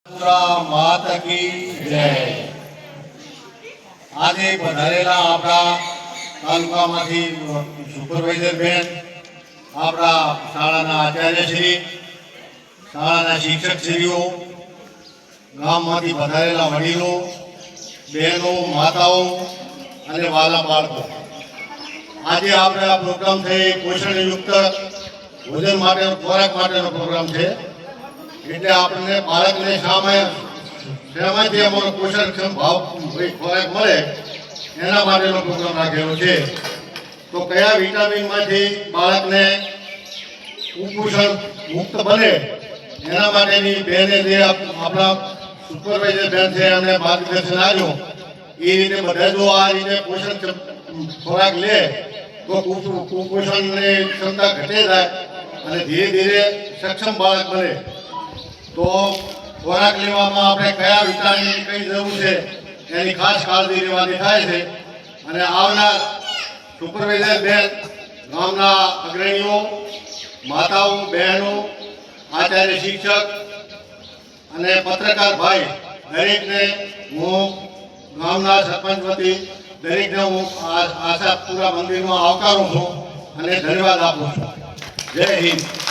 માતા કી જય। આજે પધારેલા આપણા તાલુકામાંથી સુપરવાઇઝર બેન, આપણા શાળાના આચાર્યશ્રી, શાળાના શિક્ષકશ્રીઓ, ગામમાંથી પધારેલા વડીલો, બહેનો, માતાઓ અને વાલા બાળકો, આજે આપણે આ પ્રોગ્રામ છે પોષણયુક્ત ભોજન માટે, ખોરાક માટેનો પ્રોગ્રામ છે। એટલે આપણને બાળકને શેમાંથી અમારો પોષણક્ષમ ખોરાક મળે એના માટેનો પ્રોગ્રામ રાખેલો છે। તો કયા વિટામિનમાંથી બાળકને કુપોષણ મુક્ત બને એના માટેની બેને જે આપણા સુપરવાઇઝર બેન છે એમને માર્ગદર્શન આપ્યું, એ રીતે બધા જો આ રીતે પોષણ ખોરાક લે તો કુપોષણની ક્ષમતા ઘટે જાય અને ધીરે ધીરે સક્ષમ બાળક બને। તો ખોરાક લેવામાં આપણે કયા વિટામિનની કઈ જરૂર છે એની ખાસ કાળજી લેવાની થાય છે। અને આવનાર સુપરવાઇઝર બેન, ગામના અગ્રણીઓ, માતાઓ, બહેનો, આચાર્ય, શિક્ષક અને પત્રકાર ભાઈ દરેકને હું ગામના સરપંચ વતી દરેકને હું આશાપુરા મંદિરમાં આવકારું છું અને ધન્યવાદ આપું છું। જય હિન્દ।